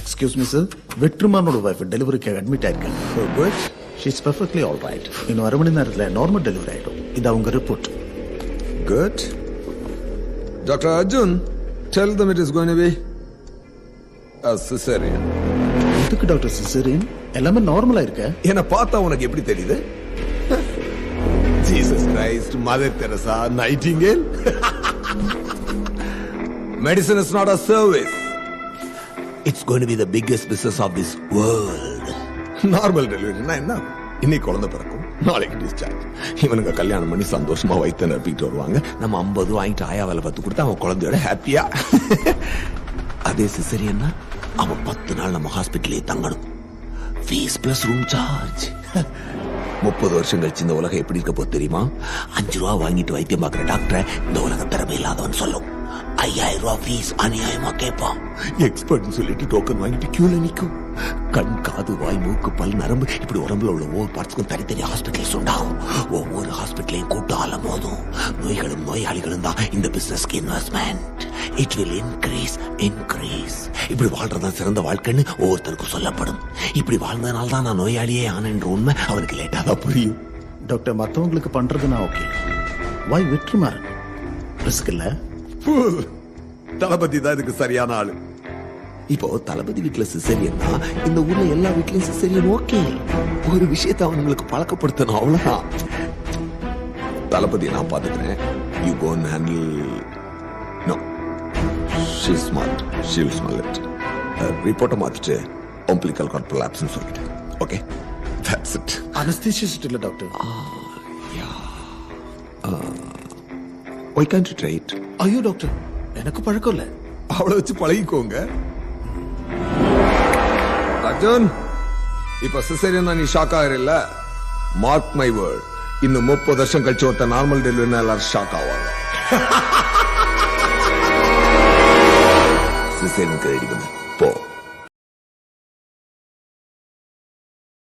Excuse me sir, வெற்றிமானோட wife டெலிவரிக்காக admit ஆயிருக்காங்க. Good. She is perfectly all right. இன்னும் 1/2 மணி நேரத்தில் நார்மல் டெலிவரி ஆயிடும். இது அவங்க report. Good. Dr. Arjun, tell them it is going to be a cesarean. எதுக்கு டாக்டர் சிசேரியன்? எல்லாமே நார்மலா இருக்க. என்ன பார்த்தா உனக்கு எப்படி தெரியுது? Jesus Christ, Mother Teresa, Nightingale. Medicine is not a service. It's going to be the biggest business of this world. Normal டெலிவரினா என்ன? இன்னைக்கு குழந்தை பிறக்கும், நாளைக்கு டிஸ்சார்ஜ். இவனுங்க கல்யாணம் பண்ணி சந்தோஷமா வயிற்று நிரப்பிட்டு வருவாங்க. நம்ம 50 வாங்கிட்டு ஆயா வேலை பார்த்து கொடுத்தா அவன் குழந்தையோட ஹாப்பியா. அதே சிசரியன்னா அவன் 10 நாள் நம்ம ஹாஸ்பிட்டலே தங்கணும். Fees plus room charge. 30 வருஷம் கழிச்சு இந்த உலகம் எப்படி இருக்க போது தெரியுமா? 5 ரூபா வாங்கிட்டு வைத்தியம் பார்க்கிற டாக்டரை இந்த உலகம் திறமை இல்லாதவன் சொல்லும். 5000 ரூபா ஃபீஸ் அநியாயமா கேட்பான். எக்ஸ்பர்ட் சொல்லிட்டு டோக்கன் வாங்கிட்டு கியூல நிக்கும். கண், காது, வாய், மூக்கு, பல், நரம்பு இப்படி உடம்புல உள்ள ஒவ்வொரு பார்ட்ஸ்க்கும் தனித்தனி ஹாஸ்பிட்டல்ஸ் உண்டாகும். ஒவ்வொரு ஹாஸ்பிட்டலையும் கூட்டம் ஆலமோதும். நோய்களும் நோயாளிகளும் தான் இந்த பிசினஸ்க்கு இன்வெஸ்ட்மெண்ட். It will increase. இப்படி வாழ்றதான் சிறந்த வாழ்க்கைன்னு ஒவ்வொருத்தருக்கும் சொல்லப்படும். இப்படி வாழ்ந்ததுனால தான் நான் நோயாளியே ஆனன்ற உண்மை அவனுக்கு லேட்டா தான் புரியும். டாக்டர், மற்றவங்களுக்கு பண்றதுனா ஓகே, வாய் வெற்றிமாறன் ரிஸ்க் இல்ல. தளபதி தான் இதுக்கு சரியான ஆளு. இப்போ தளபதி வீட்டுல சிசேரியன்னா இந்த ஊர்ல எல்லா வீட்லயும் சிசேரியன் ஓகே. ஒரு விஷயத்தை அவங்களுக்கு பழக்கப்படுத்தணும், அவ்வளவுதான். தளபதியை நான் பாத்துக்கிறேன். You go and handle. No, she is smart, she will smell it. ரிப்போர்ட்டை மாத்திட்டு umbilical cord collapse ன்னு சொல்லிட்டு. Okay, that's it. அனஸ்தீசியஸ்ட் இல்ல doctor. Why can't you try it? ஐயோ டாக்டர், எனக்கு பழக்கம் இல்ல. அவளை வச்சு பழகிக்கோங்க. அர்ஜுன், இப்ப சிசேரியன் நீ ஷாக் ஆகிறில்ல? மார்க் மை வேர்ட், இன்னும் 30 வருஷம் கழிச்சு ஒருத்த நார்மல் டெலிவரினா எல்லாரும் ஷாக் ஆவாங்க. சிசேரியனுக்கு ரெடி பண்ணு போ.